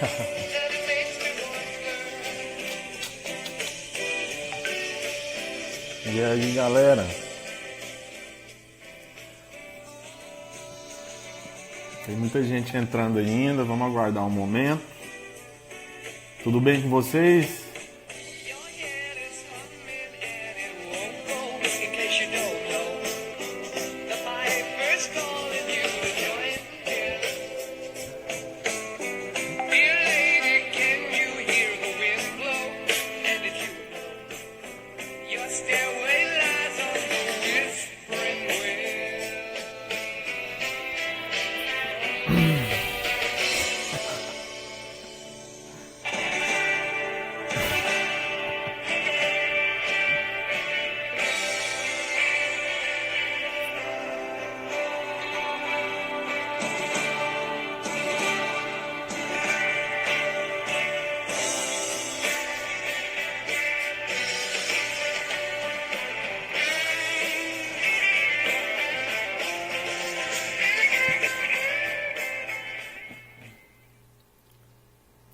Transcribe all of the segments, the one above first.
E aí, galera? Tem muita gente entrando ainda, vamos aguardar um momento. Tudo bem com vocês?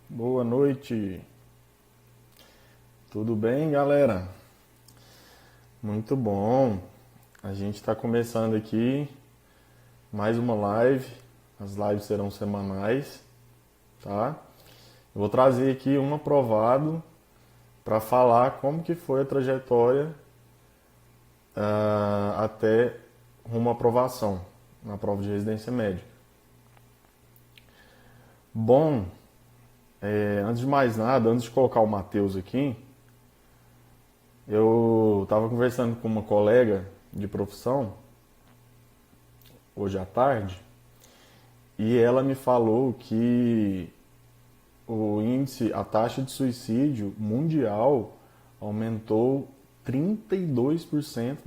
Boa noite. Tudo bem, galera? Muito bom. A gente está começando aqui mais uma live. As lives serão semanais, tá? Eu vou trazer aqui um aprovado para falar como que foi a trajetória até rumo à aprovação na prova de residência médica. Bom, antes de mais nada, antes de colocar o Matheus aqui, eu estava conversando com uma colega de profissão hoje à tarde e ela me falou que a taxa de suicídio mundial aumentou 32%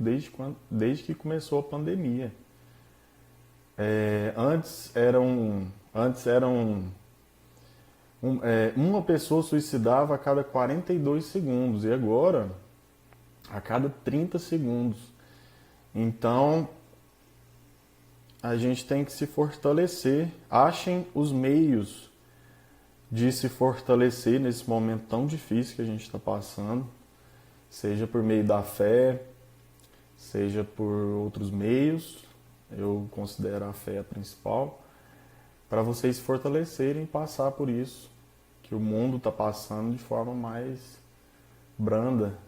desde que começou a pandemia. Antes eram uma pessoa suicidava a cada 42 segundos e agora a cada 30 segundos. Então a gente tem que se fortalecer. Achem os meios de se fortalecer nesse momento tão difícil que a gente está passando, seja por meio da fé, seja por outros meios. Eu considero a fé a principal, para vocês se fortalecerem e passar por isso que o mundo está passando de forma mais branda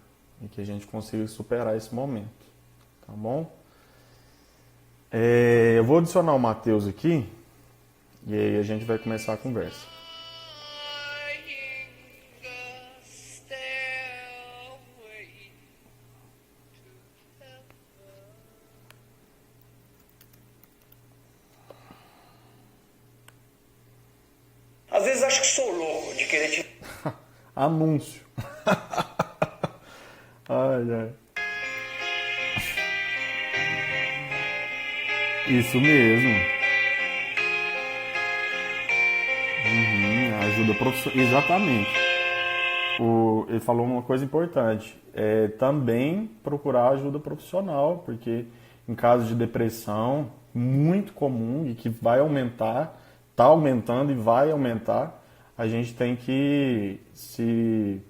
e que a gente consiga superar esse momento, tá bom? Eu vou adicionar o Matheus aqui e aí a gente vai começar a conversa. Às vezes acho que sou louco de querer te... Anúncio. Ai, ai. Isso mesmo. Ajuda profissional. Exatamente. Ele falou uma coisa importante. Também procurar ajuda profissional, porque em caso de depressão, muito comum e que vai aumentar, está aumentando e vai aumentar, a gente tem que se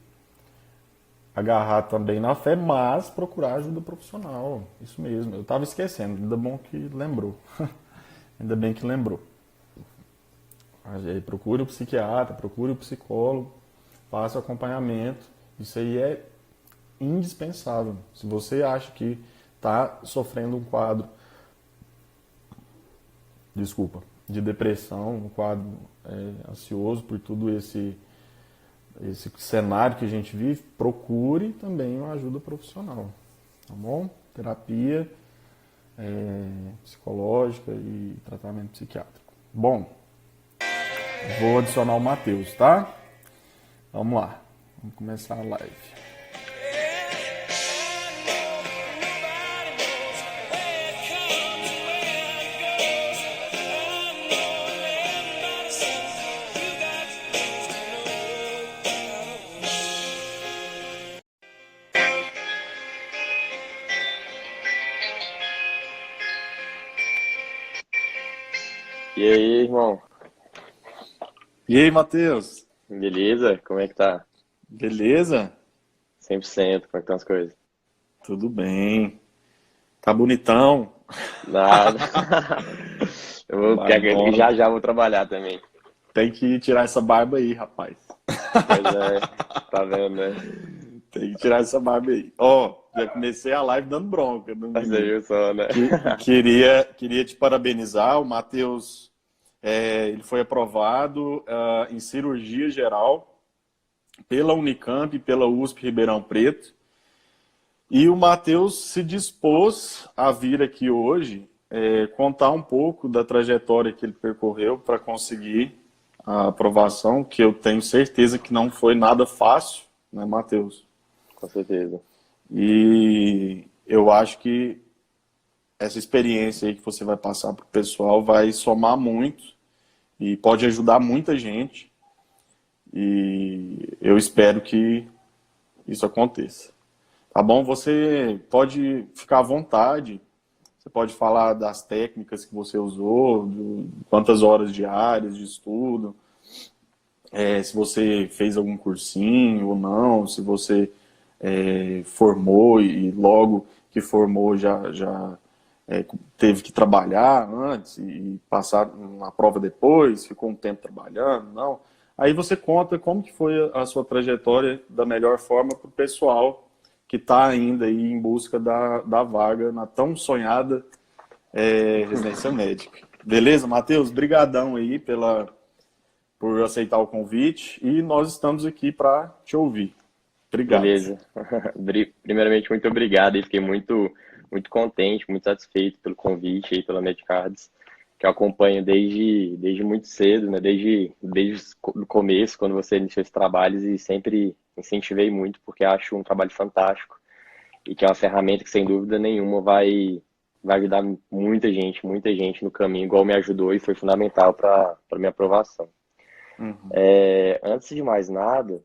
agarrar também na fé, mas procurar ajuda profissional. Isso mesmo, eu estava esquecendo, ainda bom que lembrou. Ainda bem que lembrou. Aí procure o psiquiatra, procure o psicólogo, faça o acompanhamento. Isso aí é indispensável. Se você acha que está sofrendo um quadro, de depressão, um quadro ansioso por tudo esse cenário que a gente vive, procure também uma ajuda profissional, tá bom? Terapia psicológica e tratamento psiquiátrico. Bom, vou adicionar o Matheus, tá? Vamos lá, vamos começar a live. E aí, irmão? E aí, Matheus? Beleza? Como é que tá? Beleza? 100%, como é que estão as coisas? Tudo bem. Tá bonitão? Nada. Barbona. Já já vou trabalhar também. Tem que tirar essa barba aí, rapaz. Pois é, tá vendo, né? Tem que tirar essa barba aí. Ó, já comecei a live dando bronca no Mas aí menino. eu só, né? Queria te parabenizar. O Matheus, ele foi aprovado em cirurgia geral pela Unicamp e pela USP Ribeirão Preto. E o Matheus se dispôs a vir aqui hoje contar um pouco da trajetória que ele percorreu para conseguir a aprovação, que eu tenho certeza que não foi nada fácil, né, Matheus? Com certeza. E eu acho que essa experiência aí que você vai passar para o pessoal vai somar muito e pode ajudar muita gente. E eu espero que isso aconteça. Tá bom? Você pode ficar à vontade. Você pode falar das técnicas que você usou, quantas horas diárias de estudo, se você fez algum cursinho ou não, se você formou e logo que formou já teve que trabalhar antes e passar uma prova depois, ficou um tempo trabalhando, não. Aí você conta como que foi a sua trajetória da melhor forma para o pessoal que está ainda aí em busca da vaga na tão sonhada residência médica. Beleza, Matheus? Brigadão aí por aceitar o convite e nós estamos aqui para te ouvir. Obrigado. Beleza. Primeiramente, muito obrigado e fiquei muito contente, muito satisfeito pelo convite aí pela Medcards, que eu acompanho desde muito cedo, né? Desde o começo, quando você iniciou esses trabalhos e sempre incentivei muito, porque acho um trabalho fantástico e que é uma ferramenta que, sem dúvida nenhuma, vai ajudar muita gente no caminho, igual me ajudou e foi fundamental para a minha aprovação. Uhum. Antes de mais nada,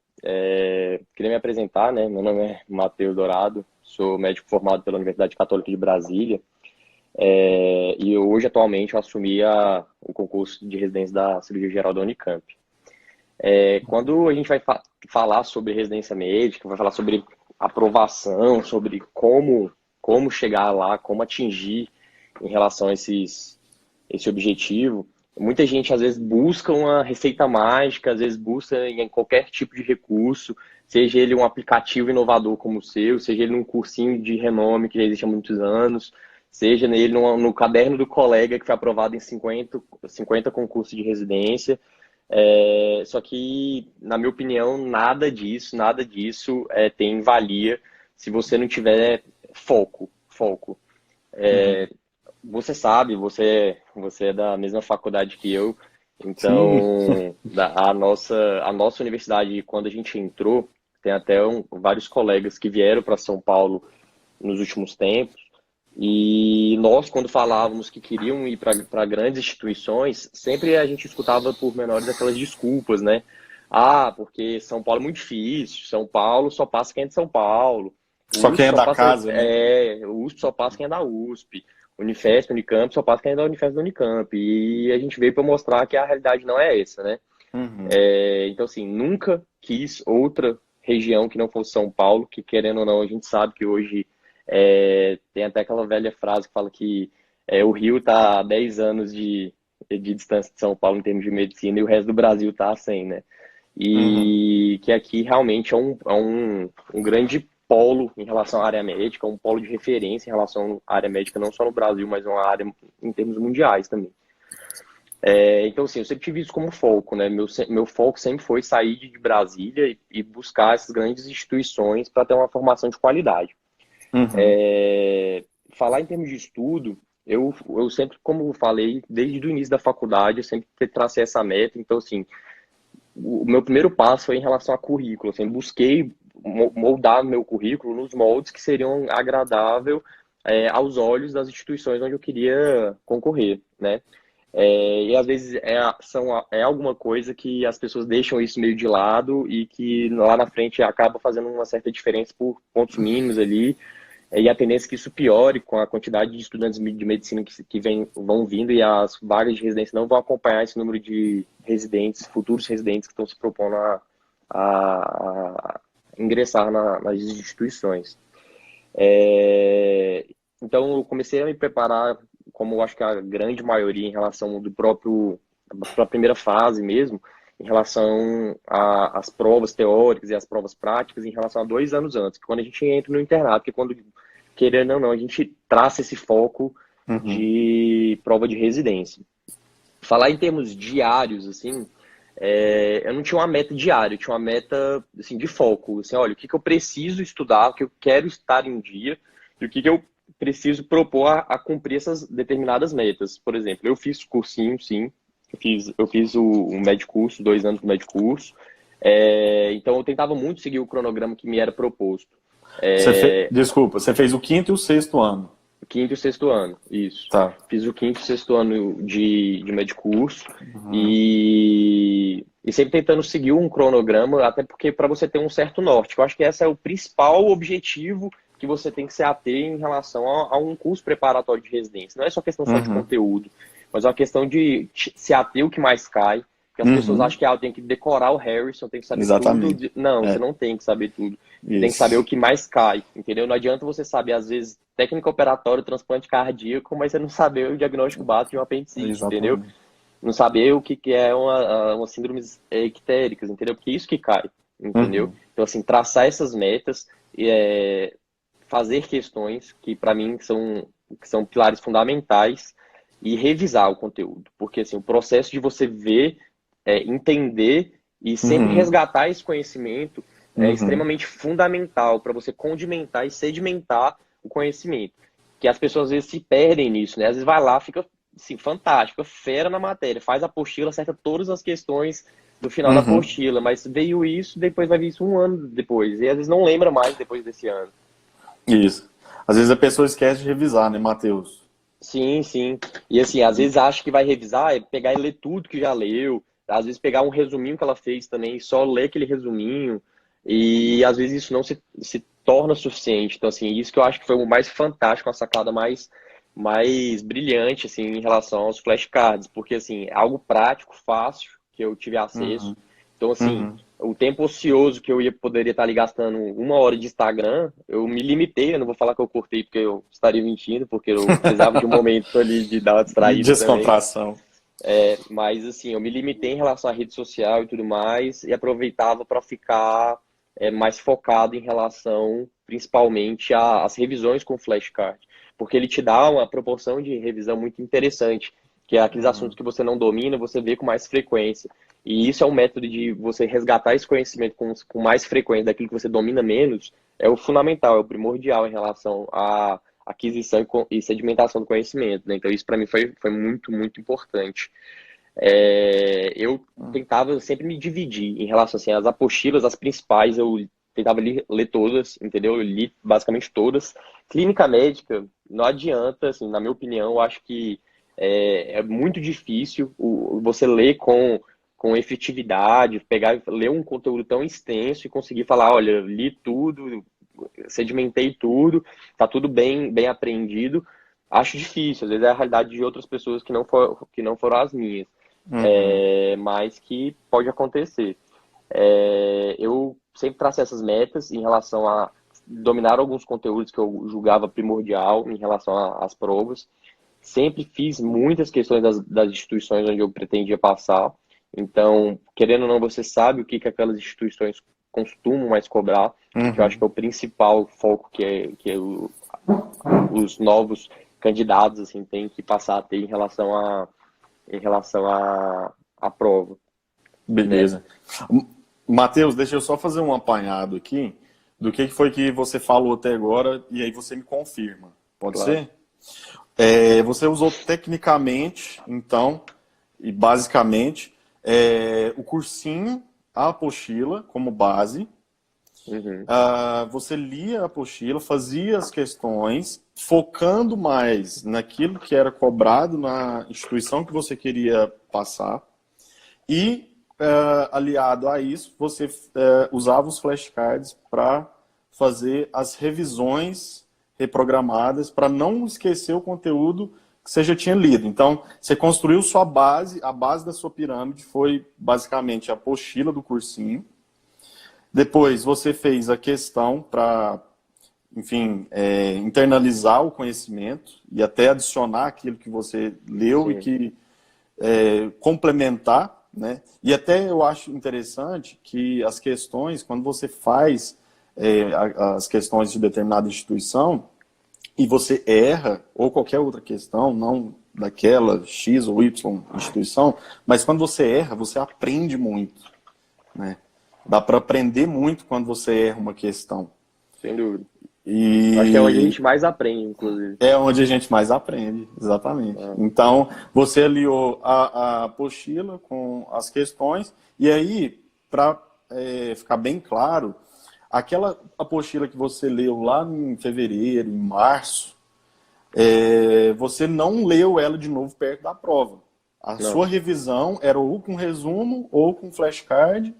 queria me apresentar, né? Meu nome é Matheus Dourado, sou médico formado pela Universidade Católica de Brasília, e hoje, atualmente, eu assumi o concurso de residência da cirurgia geral da Unicamp. Quando a gente vai falar sobre residência médica, vai falar sobre aprovação, sobre como chegar lá, como atingir em relação a esse objetivo, muita gente às vezes busca uma receita mágica, às vezes busca em qualquer tipo de recurso, seja ele um aplicativo inovador como o seu, seja ele um cursinho de renome que já existe há muitos anos, seja ele no caderno do colega que foi aprovado em 50 concursos de residência. Só que, na minha opinião, nada disso tem valia se você não tiver foco. Uhum. Você sabe, você é da mesma faculdade que eu, Sim. então a nossa universidade, quando a gente entrou, tem até vários colegas que vieram para São Paulo nos últimos tempos, e nós, quando falávamos que queriam ir para grandes instituições, sempre a gente escutava por menores aquelas desculpas, né? Ah, porque São Paulo é muito difícil, São Paulo só passa quem é de São Paulo, Só o quem USP é só da passa, casa, né? o USP só passa quem é da USP, Unifesp, Unicamp só passa quem é da Unifesp da Unicamp. E a gente veio para mostrar que a realidade não é essa, né? Uhum. Então, assim, nunca quis outra região que não fosse São Paulo, que querendo ou não, a gente sabe que hoje tem até aquela velha frase que fala que o Rio está a 10 anos de distância de São Paulo em termos de medicina e o resto do Brasil está a 100, né? Uhum. E que aqui realmente é um grande polo em relação à área médica, um polo de referência em relação à área médica, não só no Brasil, mas uma área em termos mundiais também. Então, assim, eu sempre tive isso como foco, né? Meu foco sempre foi sair de Brasília e buscar essas grandes instituições para ter uma formação de qualidade. Uhum. Falar em termos de estudo, eu sempre, como eu falei, desde o início da faculdade, eu sempre tracei essa meta. Então, assim, o meu primeiro passo foi em relação a currículo. Assim, busquei moldar meu currículo nos moldes que seriam agradável aos olhos das instituições onde eu queria concorrer, né? E às vezes é alguma coisa que as pessoas deixam isso meio de lado e que lá na frente acaba fazendo uma certa diferença por pontos mínimos ali. E a tendência é que isso piore com a quantidade de estudantes de medicina vão vindo e as vagas de residência não vão acompanhar esse número de residentes, futuros residentes que estão se propondo a ingressar nas instituições. Então, eu comecei a me preparar, como eu acho que a grande maioria, em relação da primeira fase mesmo, em relação às provas teóricas e às provas práticas, em relação a 2 anos antes, que quando a gente entra no internato, que quando, querendo ou não, a gente traça esse foco de prova de residência. Falar em termos diários, assim, eu não tinha uma meta diária, eu tinha uma meta, assim, de foco. Assim, olha, o que eu preciso estudar, o que eu quero estar em dia, e o que eu preciso propor a cumprir essas determinadas metas. Por exemplo, eu fiz cursinho, sim, eu fiz o médio curso, 2 anos do médio curso, então eu tentava muito seguir o cronograma que me era proposto. Desculpa, você fez o 5º e o 6º ano. Quinto e sexto ano, isso. Tá. Fiz o quinto e sexto ano de médio curso e sempre tentando seguir um cronograma, até porque para você ter um certo norte. Eu acho que esse é o principal objetivo que você tem que se ater em relação a um curso preparatório de residência. Não é só questão só de conteúdo, mas é uma questão de se ater o que mais cai. Porque as pessoas acham que eu tenho que decorar o Harrison, tem que saber tudo. Não, você não tem que saber tudo. Você tem que saber o que mais cai, entendeu? Não adianta você saber, às vezes, técnica operatória, transplante cardíaco, mas você não saber o diagnóstico básico de uma apendicite, entendeu? Não saber o que é uma síndromes ictéricas, entendeu? Porque é isso que cai, entendeu? Então, assim, traçar essas metas, fazer questões que, para mim, são pilares fundamentais e revisar o conteúdo. Porque, assim, o processo de você ver, entender e sempre resgatar esse conhecimento é extremamente fundamental para você condimentar e sedimentar o conhecimento. Que as pessoas às vezes se perdem nisso, né? Às vezes vai lá, fica assim, fantástico, fica fera na matéria, faz a apostila, acerta todas as questões do final da apostila, mas veio isso, depois vai vir isso 1 ano depois, e às vezes não lembra mais depois desse ano. Isso. Às vezes a pessoa esquece de revisar, né, Matheus? Sim, sim. E assim, às vezes acha que vai revisar, pegar e ler tudo que já leu, às vezes pegar um resuminho que ela fez também e só ler aquele resuminho, e às vezes isso não se torna suficiente. Então, assim, isso que eu acho que foi o mais fantástico, a sacada mais brilhante, assim, em relação aos flashcards, porque, assim, é algo prático, fácil, que eu tive acesso. Então, assim, o tempo ocioso que eu poderia estar ali gastando 1 hora de Instagram, eu me limitei, eu não vou falar que eu cortei porque eu estaria mentindo, porque eu precisava de um momento ali de dar uma distraída Descontração. também. Mas, assim, eu me limitei em relação à rede social e tudo mais, e aproveitava para ficar mais focado em relação, principalmente, às revisões com flashcard. Porque ele te dá uma proporção de revisão muito interessante, que é aqueles assuntos que você não domina, você vê com mais frequência. E isso é um método de você resgatar esse conhecimento com mais frequência daquilo que você domina menos, é o fundamental, é o primordial em relação à aquisição e sedimentação do conhecimento, né? Então isso para mim foi muito, muito importante. Eu tentava sempre me dividir em relação assim, às apostilas, as principais, eu tentava ler todas, entendeu? Eu li basicamente todas. Clínica médica, não adianta, assim, na minha opinião, eu acho que é muito difícil você ler com efetividade, ler um conteúdo tão extenso e conseguir falar, olha, li tudo, sedimentei tudo, tá tudo bem aprendido. Acho difícil, às vezes é a realidade de outras pessoas que não foram as minhas, mas que pode acontecer. Eu sempre tracei essas metas em relação a dominar alguns conteúdos que eu julgava primordial em relação às provas. Sempre fiz muitas questões das instituições onde eu pretendia passar. Então, querendo ou não, você sabe o que aquelas instituições costumam mais cobrar, que eu acho que é o principal foco que os novos candidatos assim, têm que passar a ter em relação à prova. Beleza. Né? Matheus, deixa eu só fazer um apanhado aqui do que foi que você falou até agora e aí você me confirma. Pode ser? Você usou tecnicamente, então, e basicamente, o cursinho, a apostila como base. Você lia a apostila, fazia as questões, focando mais naquilo que era cobrado na instituição que você queria passar. E, aliado a isso, você usava os flashcards para fazer as revisões reprogramadas para não esquecer o conteúdo que você já tinha lido. Então, você construiu sua base, a base da sua pirâmide foi basicamente a apostila do cursinho. Depois, você fez a questão para, enfim, internalizar o conhecimento e até adicionar aquilo que você leu. Sim. E que complementar, né? E até eu acho interessante que as questões, quando você faz as questões de determinada instituição e você erra, ou qualquer outra questão, não daquela X ou Y instituição, mas quando você erra, você aprende muito, né? Dá para aprender muito quando você erra uma questão. Sem dúvida. E acho que é onde a gente mais aprende, inclusive. É onde a gente mais aprende, exatamente. Então, você aliou a apostila com as questões, e aí, para ficar bem claro, aquela apostila que você leu lá em fevereiro, em março, você não leu ela de novo perto da prova. A sua revisão era ou com resumo ou com flashcard,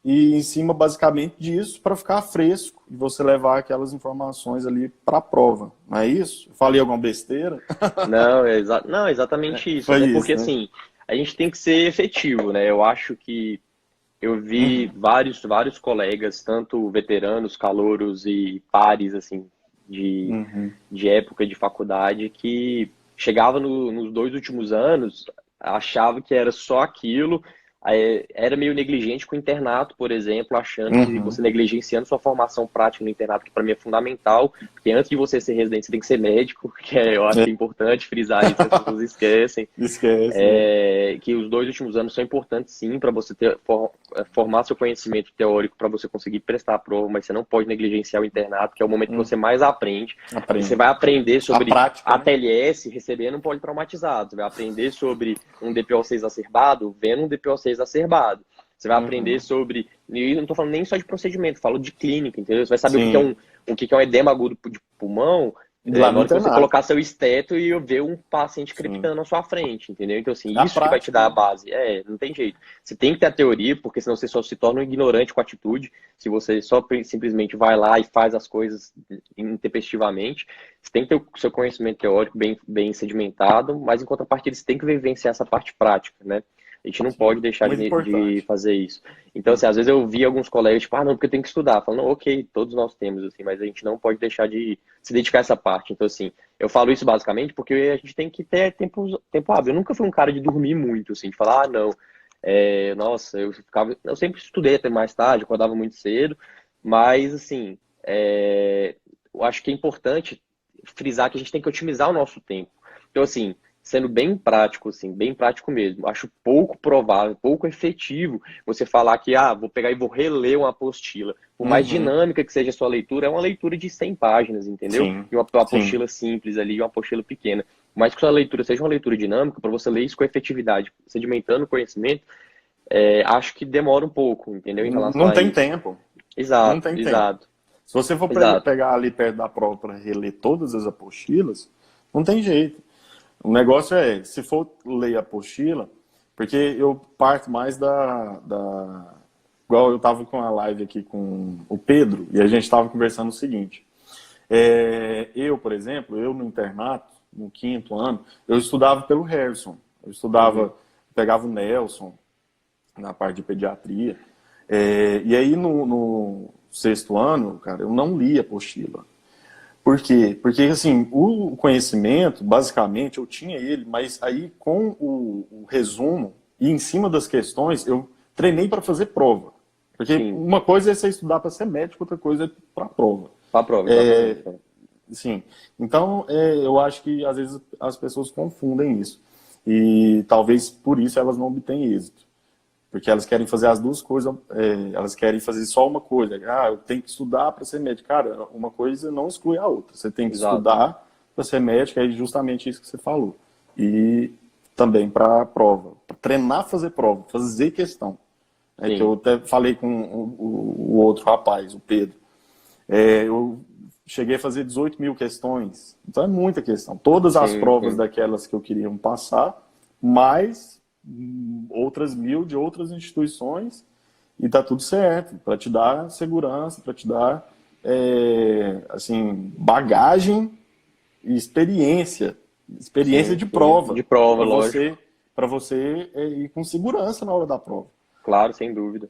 e em cima, basicamente, disso, para ficar fresco e você levar aquelas informações ali para a prova. Não é isso? Falei alguma besteira? Não, não, exatamente isso. Né? Porque, assim, a gente tem que ser efetivo, né? Eu acho que eu vi vários colegas, tanto veteranos, calouros e pares, assim, de época de faculdade, que chegava nos 2 últimos anos, achava que era só aquilo. Era meio negligente com o internato, por exemplo, achando que você negligenciando sua formação prática no internato, que para mim é fundamental, porque antes de você ser residente, você tem que ser médico, que eu acho que é importante frisar isso, as pessoas esquecem. Que os 2 últimos anos são importantes, sim, para você formar seu conhecimento teórico, para você conseguir prestar a prova, mas você não pode negligenciar o internato, que é o momento que você mais aprende. Você vai aprender sobre a TLS, recebendo um politraumatizado, você vai aprender sobre um DPO-C exacerbado, vendo um DPO-C exacerbado. Você vai aprender sobre... E não estou falando nem só de procedimento, falo de clínica, entendeu? Você vai saber o que é um edema agudo de pulmão, na hora que você colocar seu esteto e ver um paciente crepitando na sua frente, entendeu? Então, assim, isso que vai te dar a base. Não tem jeito. Você tem que ter a teoria, porque senão você só se torna um ignorante com atitude, se você só simplesmente vai lá e faz as coisas intempestivamente. Você tem que ter o seu conhecimento teórico bem sedimentado, mas em contrapartida você tem que vivenciar essa parte prática, né? A gente não pode deixar de fazer isso. Então, assim, às vezes eu vi alguns colegas, tipo, não, porque eu tenho que estudar. Falando, ok, todos nós temos, assim, mas a gente não pode deixar de se dedicar a essa parte. Então, assim, eu falo isso basicamente porque a gente tem que ter tempo hábil. Eu nunca fui um cara de dormir muito, assim, de falar, não, nossa, eu sempre estudei até mais tarde, acordava muito cedo, mas, assim, eu acho que é importante frisar que a gente tem que otimizar o nosso tempo. Então, assim, sendo bem prático, assim, bem prático mesmo. Acho pouco provável, pouco efetivo você falar que, vou pegar e vou reler uma apostila. Por mais dinâmica que seja a sua leitura, é uma leitura de 100 páginas, entendeu? Sim. E uma apostila simples ali, uma apostila pequena. Por mais que sua leitura seja uma leitura dinâmica, para você ler isso com efetividade, sedimentando o conhecimento, acho que demora um pouco, entendeu? Em relação não tem tempo. Exato, não tem exato. Tempo. Se você for pegar ali perto da prova para reler todas as apostilas, não tem jeito. O negócio se for ler a apostila, porque eu parto mais igual eu estava com a live aqui com o Pedro, e a gente estava conversando o seguinte. Eu, por exemplo, no internato, no 5º ano, eu estudava pelo Harrison. Eu estudava, pegava o Nelson na parte de pediatria. E aí no 6º ano, cara, eu não li a apostila. Por quê? Porque, assim, o conhecimento, basicamente, eu tinha ele, mas aí com o resumo e em cima das questões, eu treinei para fazer prova. Porque uma coisa é você estudar para ser médico, outra coisa é para prova. Para prova, sim. Então, eu acho que, às vezes, as pessoas confundem isso. E talvez por isso elas não obtêm êxito. Porque elas querem fazer as duas coisas, elas querem fazer só uma coisa. Eu tenho que estudar para ser médico. Cara, uma coisa não exclui a outra. Você tem que estudar para ser médico, é justamente isso que você falou. E também para a prova. Pra treinar fazer prova, fazer questão. Que eu até falei com o outro rapaz, o Pedro. Eu cheguei a fazer 18 mil questões. Então é muita questão. Todas as provas daquelas que eu queria passar, mais outras 1000 de outras instituições, e tá tudo certo, para te dar segurança, para te dar assim, bagagem e experiência Sim, de sim. prova, De prova, lógico. para você ir com segurança na hora da prova. Claro, sem dúvida.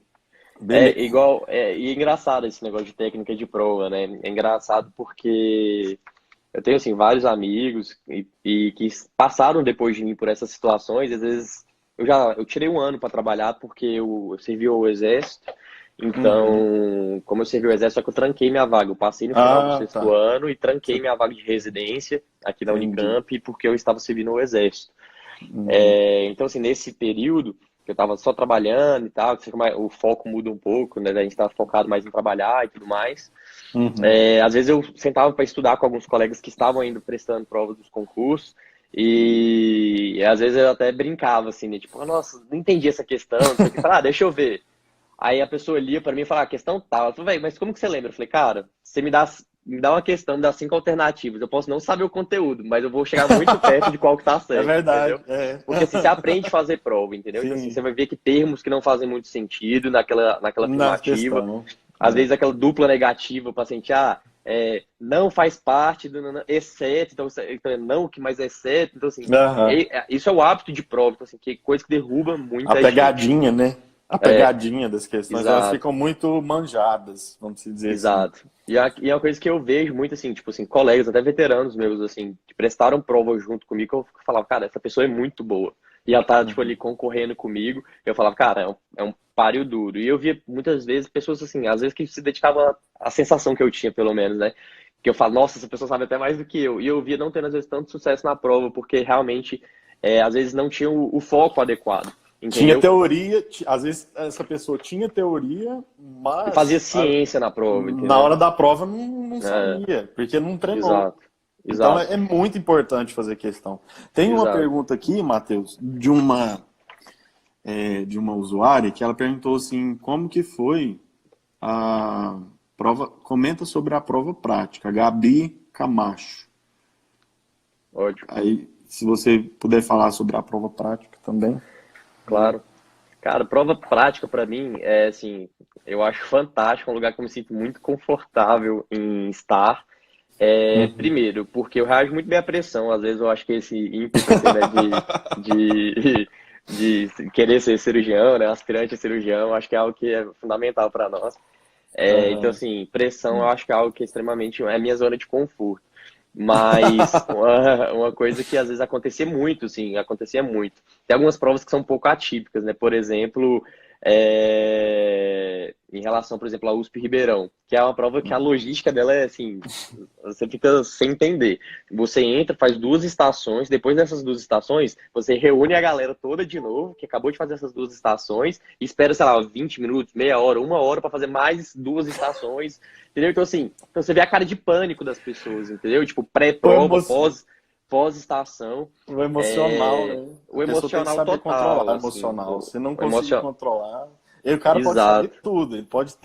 Beleza. E é engraçado esse negócio de técnica de prova, né? É engraçado porque eu tenho, assim, vários amigos e que passaram depois de mim por essas situações. Às vezes, eu tirei um ano para trabalhar porque eu servi ao exército. Uhum. Então, como eu servi ao exército, só que eu tranquei minha vaga. Eu passei no final do Ah, sexto tá. ano e tranquei Você- minha vaga de residência aqui na Entendi. Unicamp porque eu estava servindo ao exército. Uhum. Então, assim, nesse período que eu tava só trabalhando e tal, que o foco muda um pouco, né? A gente tá focado mais em trabalhar e tudo mais. Uhum. Às vezes eu sentava para estudar com alguns colegas que estavam ainda prestando provas dos concursos e às vezes eu até brincava assim, né? Tipo, nossa, não entendi essa questão, não sei o que. Falei, deixa eu ver. Aí a pessoa lia para mim e falava, a questão tal. Eu falei, velho, mas como que você lembra? Eu falei, cara, você me dá uma questão, me dá 5 alternativas. Eu posso não saber o conteúdo, mas eu vou chegar muito perto de qual que tá É certo, verdade, entendeu? é. Porque assim, você aprende a fazer prova, entendeu? Então assim, Sim, você vai ver que termos que não fazem muito sentido naquela na afirmativa, questão. às É. vezes aquela dupla negativa, o paciente, não faz parte do exceto, então é não que mais é exceto, então assim, Aham. isso é o hábito de prova, então assim, que é coisa que derruba A muita gente. pegadinha, né? A É, pegadinha das questões, elas exato. ficam muito manjadas, vamos dizer assim. Exato. E é uma coisa que eu vejo muito, assim, tipo assim, colegas, até veteranos meus, assim, que prestaram prova junto comigo, que eu falava, cara, essa pessoa é muito boa. E ela tá, tipo, ali Uhum. concorrendo comigo. Eu falava, cara, é um páreo duro. E eu via muitas vezes pessoas, assim, às vezes que se dedicavam à sensação que eu tinha, pelo menos, né? Que eu falo, nossa, essa pessoa sabe até mais do que eu. E eu via não tendo, às vezes, tanto sucesso na prova, porque realmente, às vezes, não tinha o foco adequado, Tinha entendeu? teoria, às vezes essa pessoa tinha teoria, E fazia mas ciência na prova, na entendeu? hora da prova não É, saía, porque não treinou. exato, Então exato, é muito importante fazer questão. Tem uma exato. pergunta aqui, Matheus, de uma usuária que ela perguntou assim, como que foi a prova, comenta sobre a prova prática, Gabi Camacho. Ótimo, Aí, se você puder falar sobre a prova prática também. claro. Cara, prova prática pra mim é assim, eu acho fantástico, é um lugar que eu me sinto muito confortável em estar. Uhum. Primeiro, porque eu reajo muito bem à pressão. Às vezes eu acho que esse ímpeto assim, né, de, de querer ser cirurgião, né, aspirante a cirurgião, eu acho que é algo que é fundamental para nós. Então, Aham. assim, pressão eu acho que é algo que é extremamente é a minha zona de conforto. Mas uma coisa que às vezes acontecia muito, sim, acontecia muito. Tem algumas provas que são um pouco atípicas, né? Por exemplo, em relação, por exemplo, à USP Ribeirão, que é uma prova que a logística dela é assim, você fica sem entender. Você entra, faz 2 estações, depois dessas 2 estações, você reúne a galera toda de novo, que acabou de fazer essas 2 estações, e espera, sei lá, 20 minutos, meia hora, 1 hora para fazer mais 2 estações. Entendeu? Então, assim, então você vê a cara de pânico das pessoas, entendeu? Tipo, O, pré-prova, emo- pós-estação, o emocional, né? A o pessoa tem que emocional saber controlar total, o assim, emocional. Se não o conseguir emocional. controlar, o cara pode saber Exato. tudo, ele pode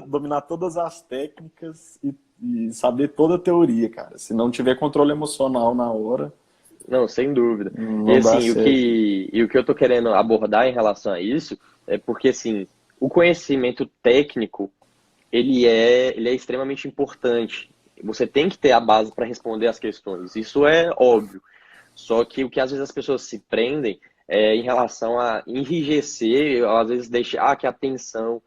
dominar todas as técnicas e saber toda a teoria, cara. Se não tiver controle emocional na hora, Não, sem dúvida. E não dá assim, certo. o que eu tô querendo abordar em relação a isso é porque, assim, o conhecimento técnico, ele é extremamente importante. Você tem que ter a base para responder as questões. Isso é óbvio. Só que o que às vezes as pessoas se prendem é em relação a enrijecer, às vezes deixar que a tensão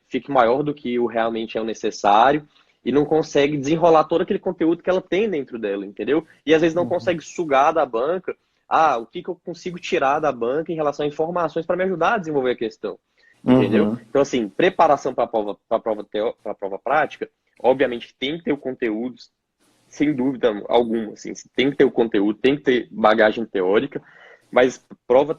fique maior do que o realmente é o necessário e não consegue desenrolar todo aquele conteúdo que ela tem dentro dela, entendeu? E às vezes não Uhum. consegue sugar da banca, o que eu consigo tirar da banca em relação a informações para me ajudar a desenvolver a questão, entendeu? Uhum. Então, assim, preparação para a prova prática, obviamente tem que ter o conteúdo, sem dúvida alguma, assim, você tem que ter o conteúdo, tem que ter bagagem teórica, mas prova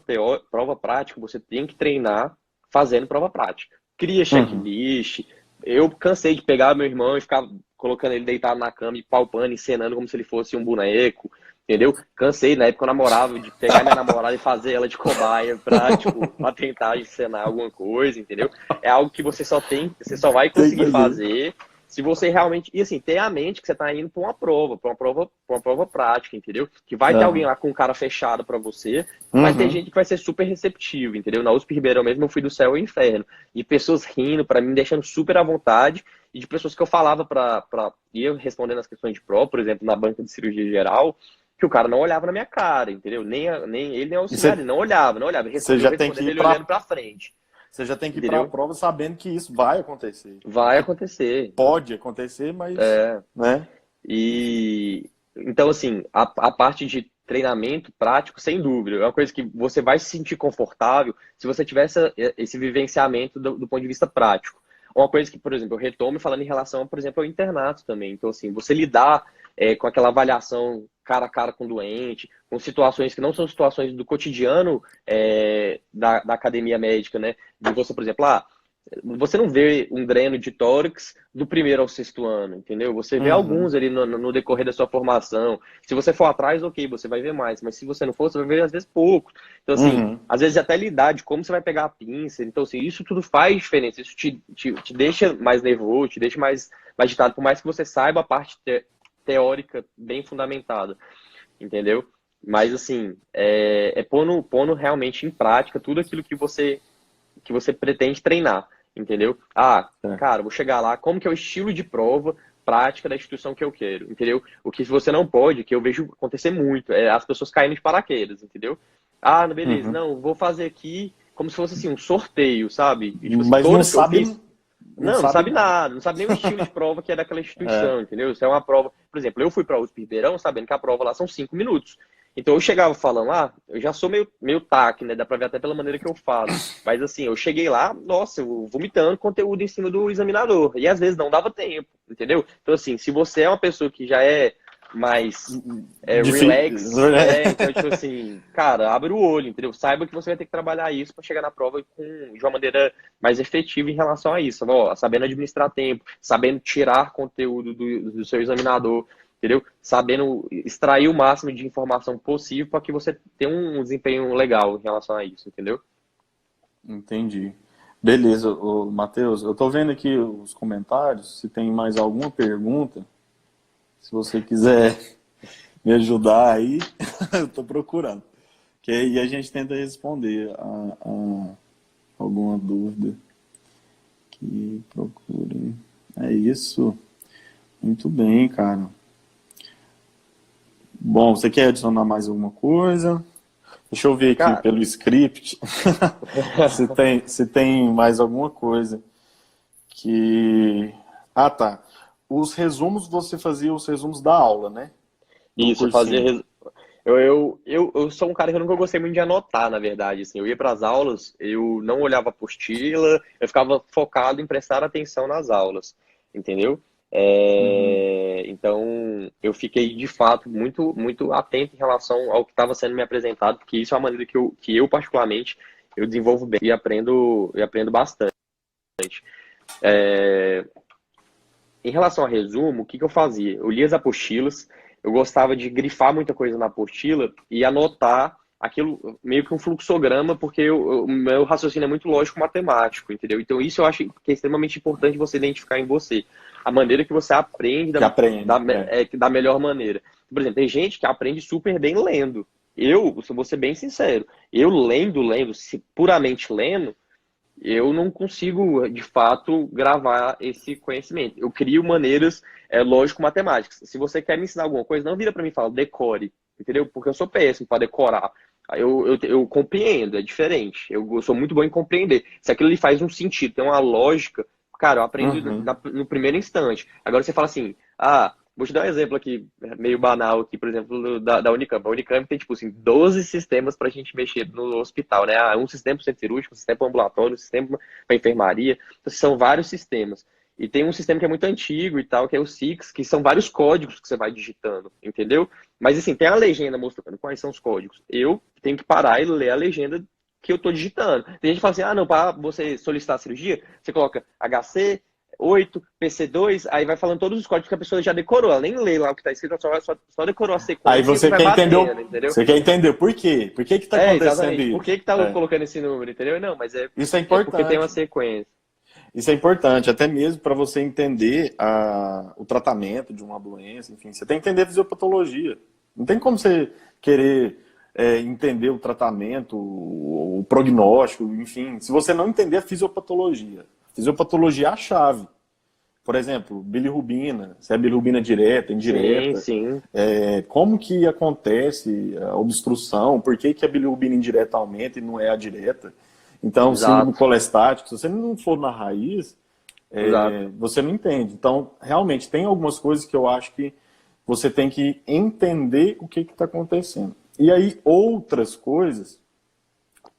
prática você tem que treinar fazendo prova prática. Cria Uhum. checklist. Eu cansei de pegar meu irmão e ficar colocando ele deitado na cama e palpando, encenando como se ele fosse um boneco, entendeu? Cansei, na época eu namorava, de pegar minha namorada e fazer ela de cobaia pra, tipo, pra tentar encenar alguma coisa, entendeu? É algo que você só vai Tem que conseguir fazer. fazer se você realmente, e assim, ter a mente que você tá indo para uma prova prática, entendeu? Que vai ter alguém lá com cara fechado para você, mas tem gente que vai ser super receptivo, entendeu? Na USP Ribeirão mesmo eu fui do céu ao inferno, e pessoas rindo para mim, deixando super à vontade, e de pessoas que eu falava ia respondendo as questões de prova, por exemplo, na banca de cirurgia geral, que o cara não olhava na minha cara, entendeu? Nem ele, nem o auxiliar, ele não olhava. Você já tem que ir ele olhando pra frente. Você já tem que ir para a prova sabendo que isso vai acontecer. Vai acontecer. Pode acontecer, mas... né? E então, assim, a parte de treinamento prático, sem dúvida, é uma coisa que você vai se sentir confortável se você tiver esse vivenciamento do ponto de vista prático. Uma coisa que, por exemplo, eu retomo falando em relação, por exemplo, ao internato também. Então, assim, você lidar com aquela avaliação cara a cara com o doente, com situações que não são situações do cotidiano da academia médica, né? De você, por exemplo, você não vê um dreno de tórax do primeiro ao sexto ano, entendeu? Você vê alguns ali no decorrer da sua formação. Se você for atrás, ok, você vai ver mais. Mas se você não for, você vai ver às vezes pouco. Então, assim, às vezes até lidar de como você vai pegar a pinça. Então, assim, isso tudo faz diferença. Isso te deixa mais nervoso, te deixa mais agitado, por mais que você saiba a parte teórica bem fundamentada, entendeu? Mas, assim, pondo realmente em prática tudo aquilo que você pretende treinar, entendeu? Cara, vou chegar lá, como que é o estilo de prova prática da instituição que eu quero, entendeu? O que você não pode, que eu vejo acontecer muito, é as pessoas caindo de paraquedas, entendeu? Beleza, não, vou fazer aqui como se fosse, assim, um sorteio, sabe? E, tipo, assim, mas não sabe... Não sabe nada, não sabe nem o estilo de prova que é daquela instituição, entendeu? Isso é uma prova... Por exemplo, eu fui para a USP Ribeirão sabendo que a prova lá são 5 minutos. Então eu chegava falando eu já sou meio tac, né? Dá pra ver até pela maneira que eu falo. Mas assim, eu cheguei lá, nossa, eu vomitando conteúdo em cima do examinador. E às vezes não dava tempo, entendeu? Então assim, se você é uma pessoa que já é mais relax, então tipo assim, cara, abre o olho, entendeu? Saiba que você vai ter que trabalhar isso para chegar na prova de uma maneira mais efetiva em relação a isso. Sabendo administrar tempo, sabendo tirar conteúdo do seu examinador, entendeu? Sabendo extrair o máximo de informação possível para que você tenha um desempenho legal em relação a isso, entendeu? Entendi. Beleza, Matheus, eu tô vendo aqui os comentários, se tem mais alguma pergunta, se você quiser me ajudar aí, eu tô procurando. Que aí a gente tenta responder a alguma dúvida que procurem. É isso. Muito bem, cara. Bom, você quer adicionar mais alguma coisa? Deixa eu ver aqui pelo script se tem mais alguma coisa que... tá. Os resumos, você fazia os resumos da aula, né? Isso, eu fazia... Eu sou um cara que eu nunca gostei muito de anotar, na verdade. Assim, eu ia para as aulas, eu não olhava a apostila, eu ficava focado em prestar atenção nas aulas, entendeu? Então, eu fiquei, de fato, muito, muito atento em relação ao que estava sendo me apresentado, porque isso é uma maneira que eu particularmente, eu desenvolvo bem e aprendo bastante. Em relação a resumo, o que eu fazia? Eu lia as apostilas, eu gostava de grifar muita coisa na apostila e anotar aquilo meio que um fluxograma, porque o meu raciocínio é muito lógico-matemático, entendeu? Então isso eu acho que é extremamente importante você identificar em você. A maneira que você aprende da melhor maneira. Por exemplo, tem gente que aprende super bem lendo. Eu vou ser bem sincero, eu puramente lendo, eu não consigo, de fato, gravar esse conhecimento. Eu crio maneiras lógico-matemáticas. Se você quer me ensinar alguma coisa, não vira para mim e fala, decore, entendeu? Porque eu sou péssimo para decorar. Eu compreendo, é diferente. Eu sou muito bom em compreender. Se aquilo lhe faz um sentido, tem uma lógica, cara, eu aprendo no primeiro instante. Agora você fala assim, vou te dar um exemplo aqui, meio banal aqui, por exemplo, da Unicamp. A Unicamp tem, tipo assim, 12 sistemas pra gente mexer no hospital, né? Um sistema para o centro cirúrgico, um sistema para o ambulatório, um sistema para enfermaria. Então, são vários sistemas. E tem um sistema que é muito antigo e tal, que é o SIX, que são vários códigos que você vai digitando, entendeu? Mas, assim, tem a legenda mostrando quais são os códigos. Eu tenho que parar e ler a legenda que eu tô digitando. Tem gente que fala assim, não, para você solicitar a cirurgia, você coloca HC, 8, PC2, aí vai falando todos os códigos que a pessoa já decorou, ela nem lê lá o que está escrito, só decorou a sequência. Aí você quer entender, você quer entender por quê? Por que está acontecendo isso? Por que está colocando esse número, entendeu? Não, mas isso é importante. Porque tem uma sequência. Isso é importante, até mesmo para você entender o tratamento de uma doença, enfim, você tem que entender a fisiopatologia. Não tem como você querer entender o tratamento, o prognóstico, enfim, se você não entender a fisiopatologia. A fisiopatologia é a chave. Por exemplo, bilirrubina, se é bilirrubina direta, Sim, indireta, sim. como que acontece a obstrução, por que que a bilirrubina indireta aumenta e não é a direta. Então, síndrome Exato, colestática, se você não for na raiz, exato. você não entende. Então, realmente, tem algumas coisas que eu acho que você tem que entender o que está acontecendo. E aí, outras coisas,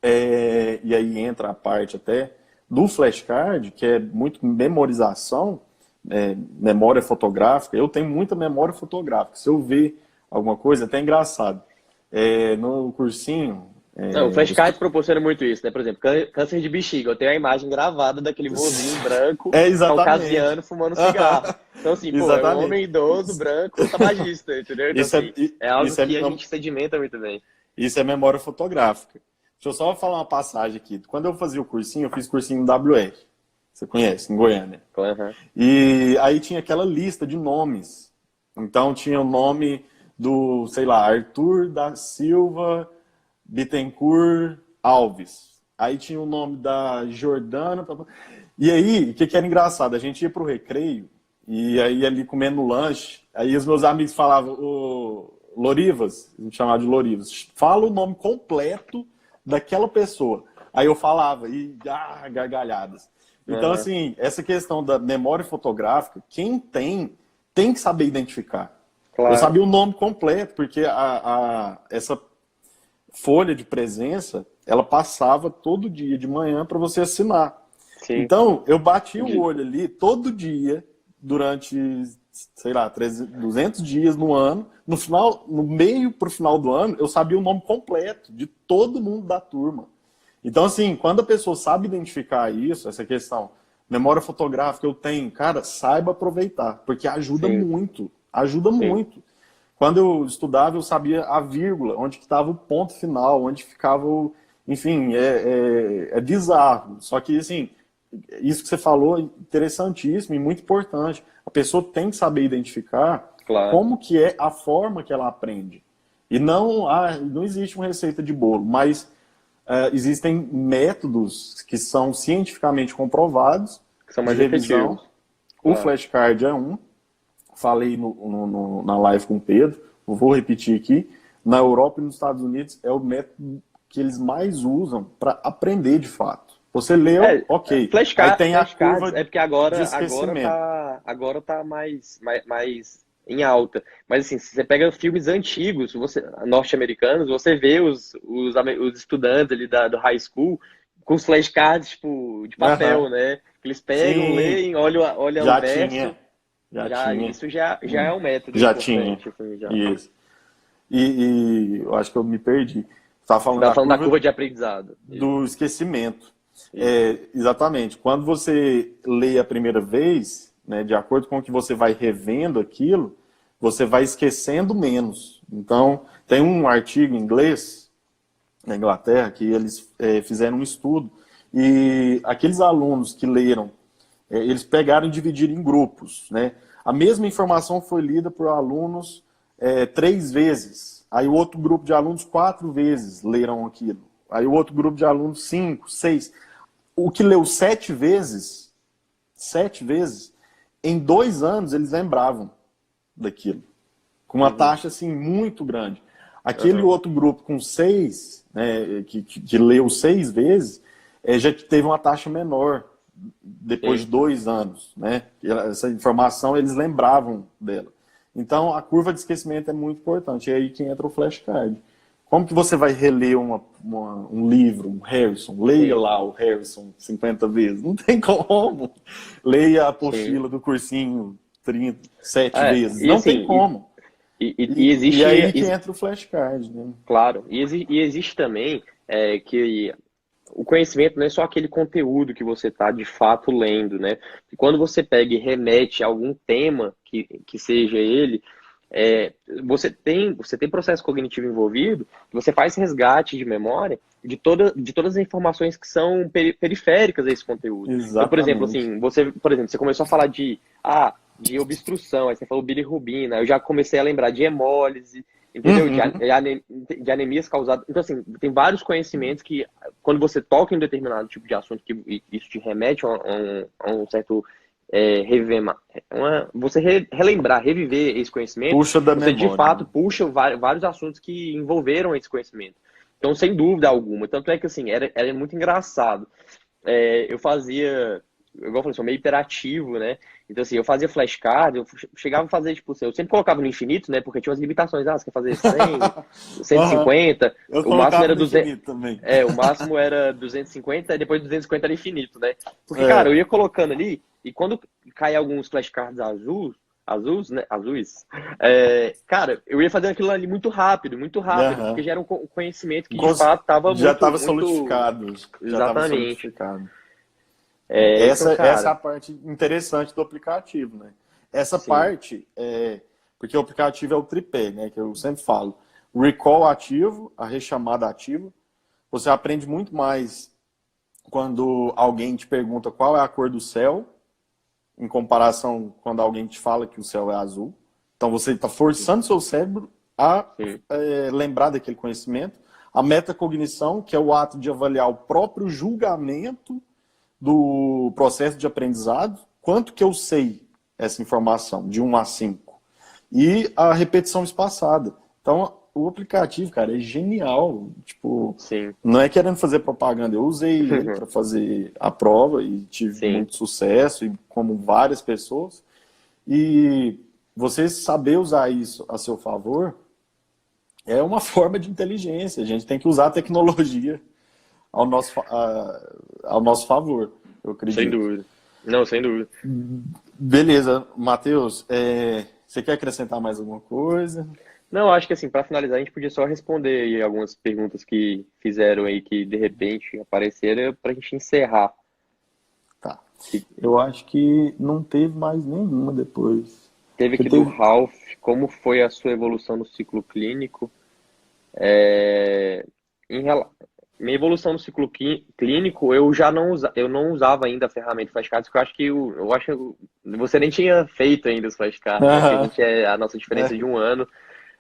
e aí entra a parte até do flashcard, que é muito memorização, memória fotográfica. Eu tenho muita memória fotográfica. Se eu ver alguma coisa, é até engraçado. No cursinho, Não, o flashcard proporciona muito isso, né? Por exemplo, câncer de bexiga. Eu tenho a imagem gravada daquele vozinho branco, exatamente. caucasiano, fumando cigarro. Então, assim, pô, é um Exatamente. homem idoso, branco, tabagista, entendeu? Então, Isso é, assim, é algo isso é, que a gente sedimenta muito bem. isso é memória fotográfica. Deixa eu só falar uma passagem aqui. Quando eu fazia o cursinho, eu fiz cursinho no WR. Você conhece, em Goiânia. Uhum. E aí tinha aquela lista de nomes. Então tinha o nome do, sei lá, Arthur da Silva Bittencourt Alves. Aí tinha o nome da Jordana. E aí, o que era engraçado? A gente ia pro recreio, e aí ali comendo lanche, aí os meus amigos falavam, o Lorivas, a gente chamava de Lorivas, fala o nome completo daquela pessoa. Aí eu falava, e gargalhadas. Então, Uhum. assim, essa questão da memória fotográfica, quem tem que saber identificar. Eu Claro. sabia o nome completo, porque essa folha de presença, ela passava todo dia de manhã para você assinar. Sim. Então, eu bati o olho ali todo dia, durante, sei lá, 200 dias no ano. No final, no meio para o final do ano, eu sabia o nome completo de todo mundo da turma. Então, assim, quando a pessoa sabe identificar isso, essa questão, memória fotográfica eu tenho, cara, saiba aproveitar, porque ajuda Sim, muito, ajuda sim, muito. Quando eu estudava, eu sabia a vírgula, onde estava o ponto final, onde ficava o... Enfim, é bizarro. Só que, assim, isso que você falou é interessantíssimo e muito importante. A pessoa tem que saber identificar claro. como que é a forma que ela aprende. E não existe uma receita de bolo, mas existem métodos que são cientificamente comprovados Que são de mais revisão. efetivos. O Claro. flashcard é um. Falei na live com o Pedro, vou repetir aqui. Na Europa e nos Estados Unidos é o método que eles mais usam para aprender de fato. Você leu, ok. Aí tem a Flashcards curva é porque de esquecimento. agora tá mais em alta. Mas assim, se você pega filmes antigos, norte-americanos, você vê os estudantes ali do high school com os flashcards, tipo, de Aham. papel, né? Que eles pegam, Sim, leem, olham o já verso, tinha. Já tinha. isso já é um método Já tinha. importante, assim, já. Isso. E eu acho que eu me perdi. Você estava Você falando tava da falando da curva curva de aprendizado. do esquecimento. Isso. Exatamente. Quando você lê a primeira vez, né, de acordo com o que você vai revendo aquilo, você vai esquecendo menos. Então, tem um artigo em inglês, na Inglaterra, que eles fizeram um estudo, e aqueles alunos que leram, eles pegaram e dividiram em grupos. Né? A mesma informação foi lida por alunos 3 vezes. Aí o outro grupo de alunos 4 vezes leram aquilo. Aí o outro grupo de alunos 5, 6. O que leu 7 vezes, em 2 anos eles lembravam daquilo. Com uma Uhum. taxa assim muito grande. Aquele Uhum. outro grupo com 6, né, que leu 6 vezes, já teve uma taxa menor depois de Sim. 2 anos. Né? Essa informação eles lembravam dela. Então a curva de esquecimento é muito importante. E aí que entra o flashcard. Como que você vai reler um livro, um Harrison? Leia Sim. lá o Harrison 50 vezes. Não tem como. Leia a Sim. apostila do cursinho 37 É, vezes. e Não tem assim, como. e E existe, aí que entra o flashcard, né? claro, e existe também que o conhecimento não é só aquele conteúdo que você está de fato lendo, né? E quando você pega e remete a algum tema que seja ele, Você tem processo cognitivo envolvido, você faz resgate de memória de todas as informações que são periféricas a esse conteúdo. Então, por exemplo, Exatamente. assim, você começou a falar de obstrução, aí você falou bilirrubina, eu já comecei a lembrar de hemólise, entendeu? Uhum. De anemias causadas. Então, assim, tem vários conhecimentos que, quando você toca em determinado tipo de assunto, que isso te remete a um certo relembrar, reviver esse conhecimento, Puxa da você de memória, fato né? puxa vários assuntos que envolveram esse conhecimento. Então, sem dúvida alguma. Tanto é que, assim, era muito engraçado. Eu fazia, igual eu falei, sou meio hiperativo, né? Então, assim, eu fazia flashcard, eu chegava a fazer, tipo, eu sempre colocava no infinito, né? Porque tinha umas limitações. Você quer fazer 100, Aham. 150, Eu o máximo colocava era no 200, infinito também. o máximo era 250, e depois 250 era infinito, né? Porque, cara, eu É. ia colocando ali, e quando caía alguns flashcards azuis, cara, eu ia fazendo aquilo ali muito rápido, porque Aham. já era um conhecimento que de fato estava Já muito, estava muito. solidificado. Já estava Exatamente. solidificado. Então, Essa é a cara, parte interessante do aplicativo, né? Essa sim, parte porque o aplicativo é o tripé, né? Que eu sempre falo. Recall ativo, a rechamada ativa. Você aprende muito mais quando alguém te pergunta qual é a cor do céu, em comparação quando alguém te fala que o céu é azul. Então você está forçando seu cérebro a sim, lembrar daquele conhecimento. A metacognição, que é o ato de avaliar o próprio julgamento do processo de aprendizado, quanto que eu sei essa informação, de 1 a 5. E a repetição espaçada. Então, o aplicativo, cara, é genial. Tipo, sim, não é querendo fazer propaganda. Eu usei ele para fazer a prova e tive sim. muito sucesso, e como várias pessoas. E você saber usar isso a seu favor é uma forma de inteligência. A gente tem que usar a tecnologia ao nosso favor, eu Sem acredito. dúvida. Não, sem dúvida. Beleza, Matheus, você quer acrescentar mais alguma coisa? Não, acho que assim, para finalizar, a gente podia só responder aí algumas perguntas que fizeram aí que de repente apareceram para a gente encerrar. Tá. E Eu acho que não teve mais nenhuma depois. teve Porque aqui do teve. Ralph, como foi a sua evolução no ciclo clínico? É, em rela- Minha evolução no ciclo clínico, eu não usava ainda a ferramenta flashcards, porque eu acho que eu acho que você nem tinha feito ainda os flashcards, né? Porque a nossa diferença é de É. um ano.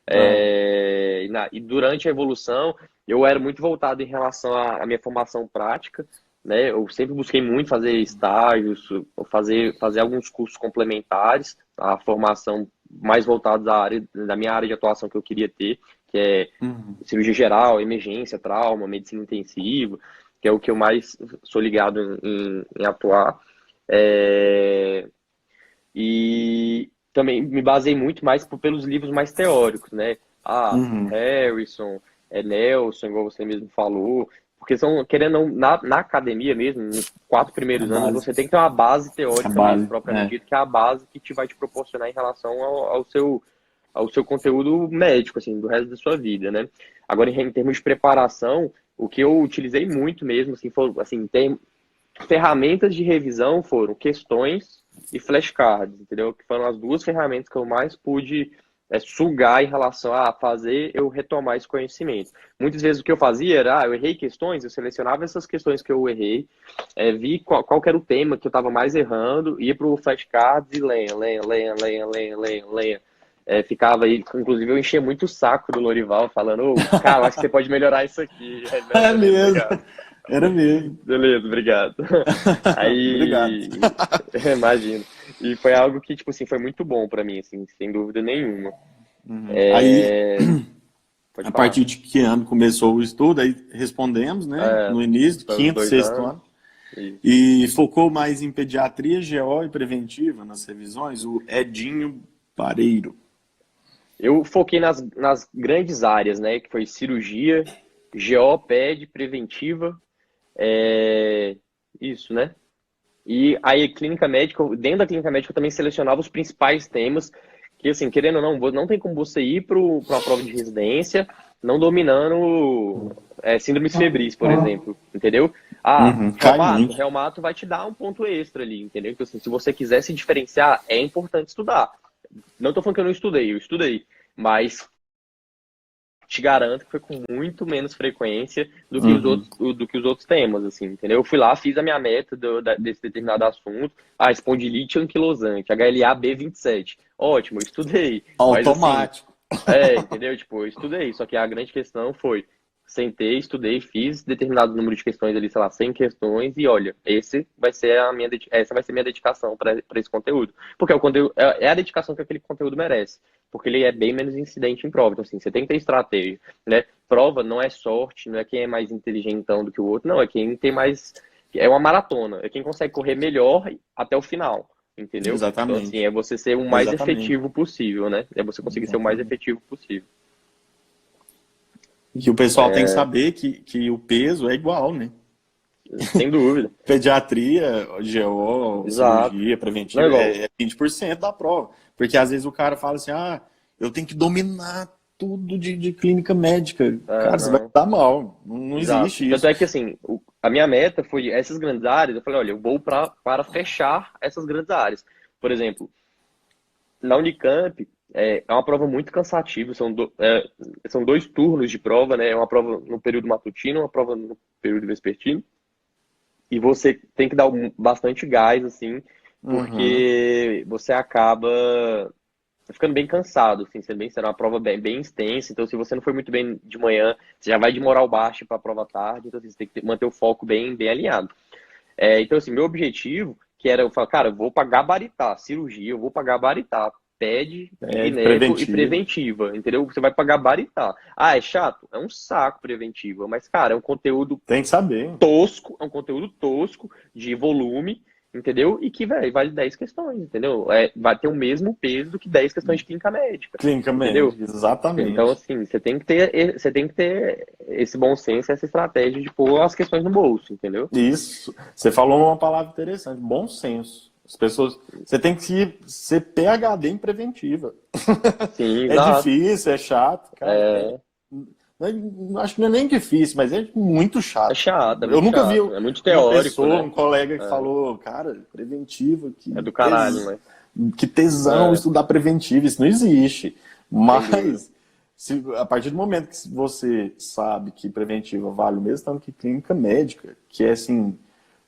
Aham. E durante a evolução, eu era muito voltado em relação à minha formação prática, né? Eu sempre busquei muito fazer estágios, fazer alguns cursos complementares à formação mais voltados da minha área de atuação que eu queria ter, que é Uhum. cirurgia geral, emergência, trauma, medicina intensiva, que é o que eu mais sou ligado em atuar. É, e também me basei muito mais pelos livros mais teóricos, né? Uhum. Harrison, Nelson, igual você mesmo falou, porque são, querendo ou não, na academia mesmo, nos 4 primeiros A anos, base. você tem que ter uma base A teórica mesmo, base. propriamente É. dito, que é a base que te vai te proporcionar em relação ao seu conteúdo médico, assim, do resto da sua vida, né? Agora, em termos de preparação, o que eu utilizei muito mesmo, assim, foi, assim, ferramentas de revisão foram questões e flashcards, entendeu? Que foram as duas ferramentas que eu mais pude sugar em relação a fazer eu retomar esse conhecimento. Muitas vezes o que eu fazia era, eu errei questões, eu selecionava essas questões que eu errei, vi qual que era o tema que eu estava mais errando, ia para o flashcards e lenha. Ficava aí, inclusive eu enchia muito o saco do Lorival, falando, ô, cara, acho que você pode melhorar isso aqui. Aí, não, É beleza, mesmo. obrigado. Era mesmo. Beleza, obrigado. Obrigado. Aí, imagino. E foi algo que, tipo assim, foi muito bom pra mim, assim, sem dúvida nenhuma. Uhum. Aí, É... Pode a falar. partir de que ano começou o estudo? Aí respondemos, né? É, No início, foi uns quinto, 2 sexto anos. ano. Isso. E focou mais em pediatria, GO e preventiva nas revisões, o Edinho Pareiro. Eu foquei nas grandes áreas, né? Que foi cirurgia, GO, PED, preventiva. é, Isso, né? E aí, clínica médica, dentro da clínica médica, eu também selecionava os principais temas, que, assim, querendo ou não, não tem como você ir para uma prova de residência não dominando síndromes febris, por exemplo, entendeu? Uhum. Cai Reumato. muito. Reumato vai te dar um ponto extra ali, entendeu? Então, assim, se você quiser se diferenciar, é importante estudar. Não tô falando que eu não estudei, eu estudei, mas te garanto que foi com muito menos frequência Uhum. do que os outros temas, assim, entendeu? Eu fui lá, fiz a minha meta desse determinado assunto, espondilite anquilosante, HLA B27. Ótimo, eu estudei, mas assim, Automático. entendeu? Tipo, eu estudei, só que a grande questão foi, sentei, estudei, fiz determinado número de questões ali, sei lá, 100 questões, e olha, essa vai ser minha dedicação para esse conteúdo. Porque o conteúdo é a dedicação que aquele conteúdo merece. Porque ele é bem menos incidente em prova. Então, assim, você tem que ter estratégia, né? Prova não é sorte, não é quem é mais inteligentão do que o outro, não, é quem tem mais. É uma maratona, é quem consegue correr melhor até o final. Entendeu? Então, assim, Exatamente. é você ser o mais Exatamente. efetivo possível, né? É você conseguir ser o mais Exatamente. efetivo possível. E que o pessoal tem que saber que o peso é igual, né? Sem dúvida. Pediatria, GO, Exato. cirurgia Não é preventiva igual. é 20% da prova. Porque às vezes o cara fala assim, eu tenho que dominar tudo de clínica médica. Cara, você vai Aham. dar mal. Não Exato. existe Tanto isso. é que, assim, a minha meta foi essas grandes áreas. Eu falei, olha, eu vou para fechar essas grandes áreas. Por exemplo, na Unicamp, é uma prova muito cansativa. São 2 turnos de prova, né? É uma prova no período matutino, uma prova no período vespertino. E você tem que dar bastante gás, assim, Uhum. porque você acaba ficando bem cansado, assim, sendo bem sério, é uma prova bem extensa, então se você não foi muito bem de manhã, você já vai de moral baixo para a prova à tarde, então assim, você tem que manter o foco bem alinhado. Então, assim, meu objetivo, que era, eu falo, cara, eu vou para gabaritar cirurgia, eu vou para gabaritar pede, É de gineco e preventivo. preventiva, entendeu? Você vai para gabaritar. Ah, é chato? É um saco preventiva, mas, cara, Tem que saber. é um conteúdo tosco, de volume, entendeu? E que, velho, vale 10 questões, entendeu? Vai ter o mesmo peso do que 10 questões de clínica médica, Clínica entendeu? médica, Então, exatamente. assim, você tem que ter esse bom senso, essa estratégia de pôr as questões no bolso, entendeu? Isso. Você falou uma palavra interessante, bom senso. As pessoas, você tem que ser PhD em preventiva. Sim, É exato. difícil, é chato, cara. É, Acho que não é nem difícil, mas é muito é chato. chato, é Eu muito nunca vi chato. É muito uma teórico, pessoa, né? um colega que É, falou, cara, preventiva, é do caralho, né? que tesão É, estudar preventiva. Isso não existe. sem dúvida. Mas a partir do momento que você sabe que preventiva vale o mesmo tanto que clínica médica, que é assim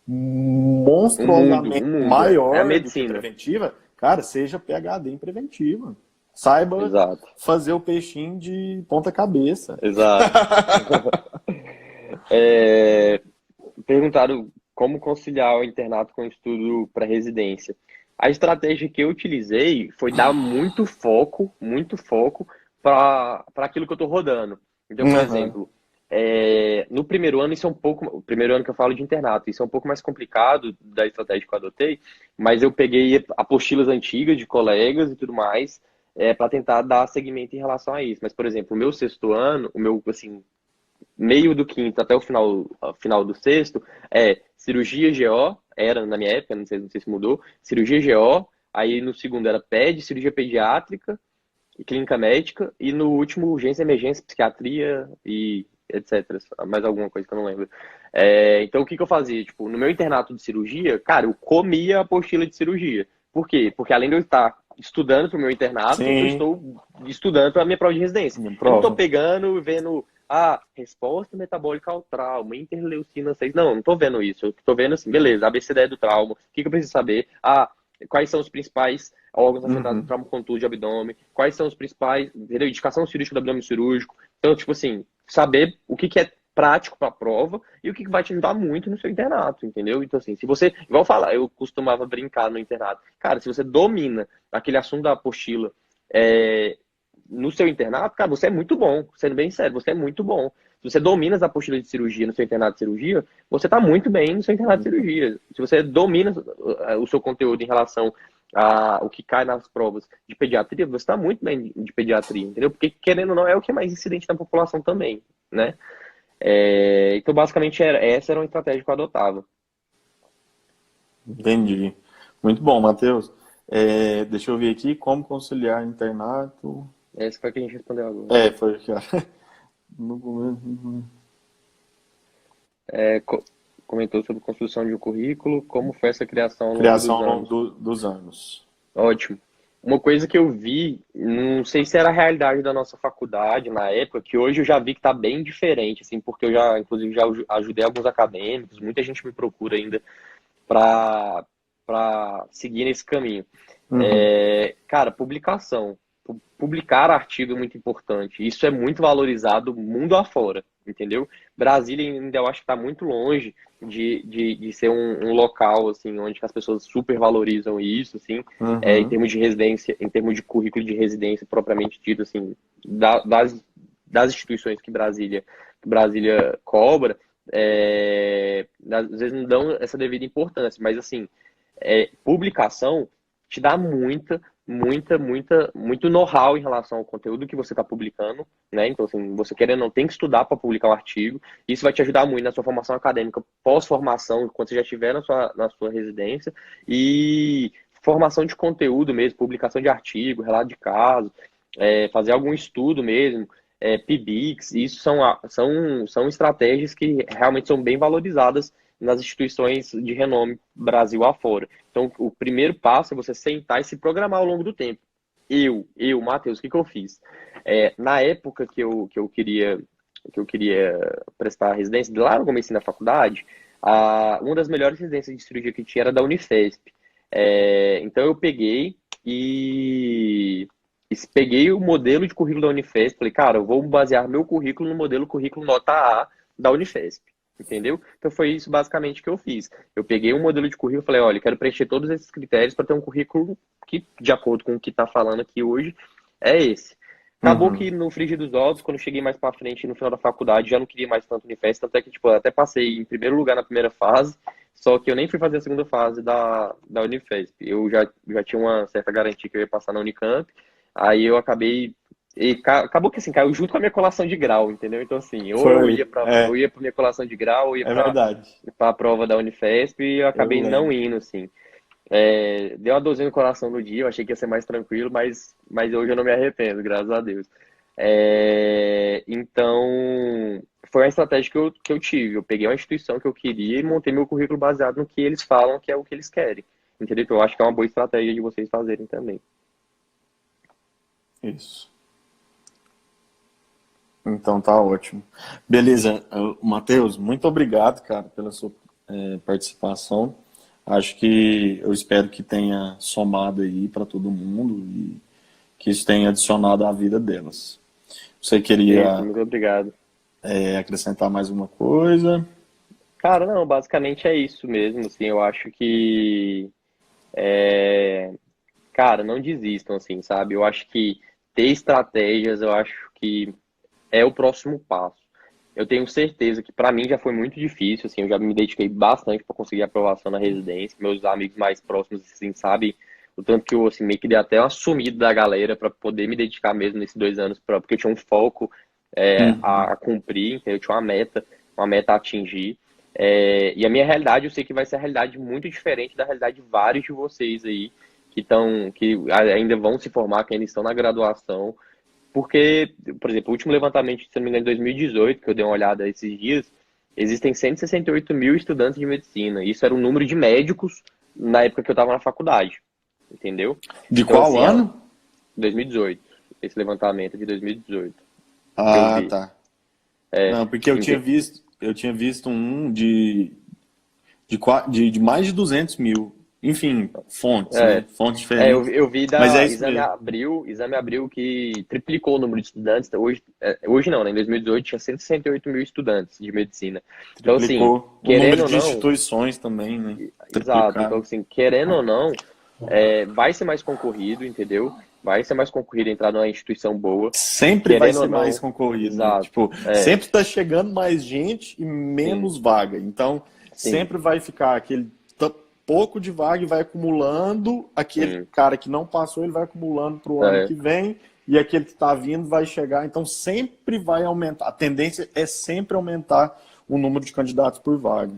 monstruosamente Um mundo, é a maior do que medicina. preventiva, cara, seja PhD em preventiva. Saiba Exato, fazer o peixinho de ponta cabeça. exato. É, perguntaram como conciliar o internato com o estudo para residência. A estratégia que eu utilizei foi dar muito foco para aquilo que eu estou rodando. Então, por Uhum. exemplo, no primeiro ano, isso é um pouco. O primeiro ano que eu falo de internato, isso é um pouco mais complicado da estratégia que eu adotei, mas eu peguei apostilas antigas de colegas e tudo mais, para tentar dar seguimento em relação a isso. Mas, por exemplo, o meu sexto ano, o meu, assim, meio do quinto até o final do sexto, cirurgia GO, era na minha época, não sei se mudou, cirurgia GO, aí no segundo era cirurgia pediátrica e clínica médica, e no último urgência, emergência, psiquiatria e etc. Mais alguma coisa que eu não lembro. Então o que eu fazia? Tipo, no meu internato de cirurgia, cara, eu comia a apostila de cirurgia. Por quê? Porque além de eu estar estudando para o meu internato, eu Sim, estou estudando para a minha prova de residência. minha Eu não estou prova. pegando e vendo resposta metabólica ao trauma, interleucina 6. Não, não tô vendo isso. Eu tô vendo assim, beleza, ABCD do trauma. O que eu preciso saber? Quais são os principais órgãos afetados no Uhum. trauma contuso de abdômen? Quais são os principais, entendeu? Indicação cirúrgica do abdômen cirúrgico. Então, tipo assim, saber o que é prático para a prova e o que vai te ajudar muito no seu internato, entendeu? Então, assim, se você, igual eu falar, eu costumava brincar no internato. Cara, se você domina aquele assunto da apostila, é, no seu internato, cara, você é muito bom. Sendo bem sério, você é muito bom. Se você domina as apostilas de cirurgia no seu internato de cirurgia, você está muito bem no seu internato de cirurgia. Se você domina o seu conteúdo em relação ao que cai nas provas de pediatria, você está muito bem de pediatria, entendeu? Porque, querendo ou não, é o que é mais incidente na população também, né? Então, basicamente, essa era uma estratégia que eu adotava. Entendi. Muito bom, Matheus. Deixa eu ver aqui como conciliar internato. Essa foi a que a gente respondeu agora. Foi aqui, ó. No- Comentou sobre construção de um currículo, como foi essa criação ao longo Criação dos ao longo anos. dos anos. Ótimo. uma coisa que eu vi, não sei se era a realidade da nossa faculdade na época, que hoje eu já vi que está bem diferente, assim, porque eu já, inclusive, já ajudei alguns acadêmicos, muita gente me procura ainda para seguir nesse caminho. Uhum. Cara, publicação. Publicar artigo é muito importante. Isso é muito valorizado mundo afora, entendeu? Brasília ainda eu acho que está muito longe de ser um local assim onde as pessoas super valorizam isso, assim, em Uhum. termos de residência, em termos de currículo de residência propriamente dito, assim, das instituições que Brasília cobra, às vezes não dão essa devida importância, mas assim, publicação te dá muito know-how em relação ao conteúdo que você está publicando, né? Então, assim, você querendo não tem que estudar para publicar um artigo. Isso vai te ajudar muito na sua formação acadêmica, pós-formação, quando você já estiver na sua residência, e formação de conteúdo mesmo, publicação de artigo, relato de caso, fazer algum estudo mesmo, PIBICs, isso são estratégias que realmente são bem valorizadas nas instituições de renome Brasil afora. Então, o primeiro passo é você sentar e se programar ao longo do tempo. Matheus, o que eu fiz? Na época que eu queria prestar residência, lá no começo da faculdade, uma das melhores residências de cirurgia que tinha era da Unifesp. Então, eu peguei o modelo de currículo da Unifesp, falei, cara, eu vou basear meu currículo no modelo currículo nota A da Unifesp. Entendeu? Então foi isso basicamente que eu fiz. Eu peguei um modelo de currículo e falei, olha, eu quero preencher todos esses critérios para ter um currículo que, de acordo com o que está falando aqui hoje, é esse. Acabou Uhum. que no frigir dos ovos, quando eu cheguei mais para frente no final da faculdade, já não queria mais tanto Unifesp, tanto é que tipo, eu até passei em primeiro lugar na primeira fase, só que eu nem fui fazer a segunda fase da Unifesp. Eu já tinha uma certa garantia que eu ia passar na Unicamp, aí eu acabei acabou que assim, caiu junto com a minha colação de grau, entendeu? Então, assim, ou eu Foi. ia para eu ia para minha colação de grau, ou ia É para verdade. a prova da Unifesp e eu Eu acabei não lembro. indo, assim. Deu uma dorzinha no coração no dia, eu achei que ia ser mais tranquilo, mas hoje eu não me arrependo, graças a Deus. Então, foi uma estratégia que eu tive. Eu peguei uma instituição que eu queria e montei meu currículo baseado no que eles falam que é o que eles querem. Entendeu? Eu acho que é uma boa estratégia de vocês fazerem também. Isso. Então tá ótimo. Beleza, Matheus, muito obrigado, cara, pela sua participação. Acho que eu espero que tenha somado aí para todo mundo e que isso tenha adicionado à vida delas. Você Eita, queria muito obrigado. acrescentar mais uma coisa? Cara, não, basicamente é isso mesmo, assim, eu acho que, cara, não desistam, assim, sabe? Eu acho que ter estratégias, eu acho que é o próximo passo. Eu tenho certeza que para mim já foi muito difícil, assim, eu já me dediquei bastante para conseguir aprovação na residência. Meus amigos mais próximos, assim, sabem o tanto que eu, assim, meio que dei até uma sumida da galera para poder me dedicar mesmo nesses 2 anos, porque eu tinha um foco Uhum. a cumprir, então eu tinha uma meta a atingir. E a minha realidade, eu sei que vai ser a realidade muito diferente da realidade de vários de vocês aí que ainda vão se formar, que ainda estão na graduação. Porque, por exemplo, o último levantamento, se não me engano, de 2018, que eu dei uma olhada esses dias, existem 168 mil estudantes de medicina. Isso era o número de médicos na época que eu estava na faculdade, entendeu? De Então, qual assim, ano? 2018, esse levantamento de 2018 que eu Ah, vi. tá. Não, porque Ente- eu tinha visto um de mais de 200 mil. Enfim, fontes, né? É, Fontes eu, diferentes. eu vi Mas é da isso mesmo. Exame Abril que triplicou o número de estudantes. Hoje não, né? Em 2018 tinha 168 mil estudantes de medicina. Então, assim, Triplicou. O número querendo ou de não, instituições também, né? exato. Então, Triplicaram. assim, querendo ou não, vai ser mais concorrido, entendeu? Vai ser mais concorrido entrar numa instituição boa. Sempre vai Querendo ou ser mais não, concorrido, né? exato. Tipo, sempre está chegando mais gente e Sim, menos vaga. Então, sim, sempre vai ficar aquele pouco de vaga e vai acumulando. Aquele sim. cara que não passou, ele vai acumulando para o ano É, que vem. E aquele que está vindo vai chegar. Então, sempre vai aumentar. A tendência é sempre aumentar o número de candidatos por vaga,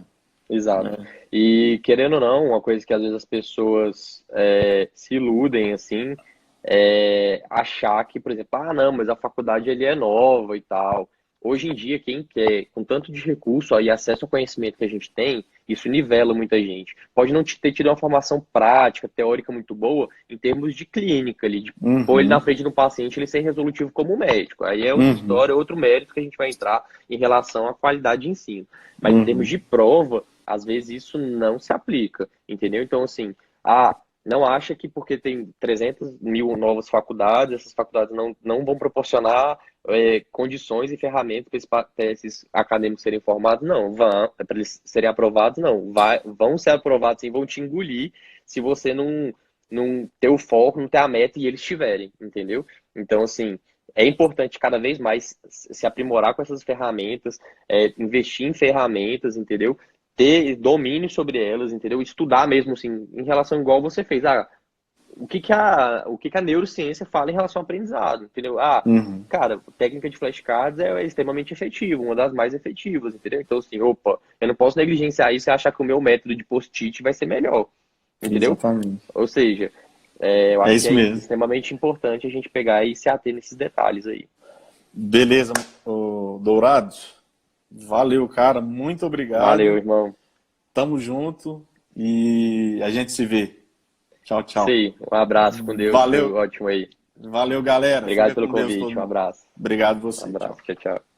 exato. né? E querendo ou não, uma coisa que às vezes as pessoas se iludem assim, achar que, por exemplo, não, mas a faculdade ele é nova e tal. Hoje em dia, quem quer, com tanto de recurso e acesso ao conhecimento que a gente tem, Isso nivela muita gente. Pode não ter tido uma formação prática, teórica muito boa, em termos de clínica, ali, de pôr ele na frente do paciente, ele ser resolutivo como médico. Aí é outra história, outro mérito que a gente vai entrar em relação à qualidade de ensino. Mas em termos de prova, às vezes isso não se aplica, entendeu? Então, assim, não acha que porque tem 300 mil novas faculdades, essas faculdades não vão proporcionar condições e ferramentas para esses acadêmicos serem formados? Não, para eles serem aprovados, não. Vão ser aprovados sim, vão te engolir se você não ter o foco, não ter a meta e eles tiverem, entendeu? Então, assim, é importante cada vez mais se aprimorar com essas ferramentas, investir em ferramentas, entendeu? Ter domínio sobre elas, entendeu? Estudar mesmo, assim, em relação igual você fez. O que a neurociência fala em relação ao aprendizado, entendeu? Cara, técnica de flashcards é extremamente efetiva, uma das mais efetivas, entendeu? Então, assim, opa, eu não posso negligenciar isso e achar que o meu método de post-it vai ser melhor, entendeu? Exatamente. Ou seja, eu acho isso que é mesmo. extremamente importante a gente pegar e se ater nesses detalhes aí. Beleza, Dourados. Valeu, cara. Muito obrigado. Valeu, irmão. Tamo junto e a gente se vê. Tchau, tchau. Sim, um abraço com Deus. Valeu. Ótimo aí. Valeu, galera. Obrigado Fica pelo com Deus, convite. todo Um mundo. abraço. Obrigado você. Um abraço. Tchau. Tchau, tchau.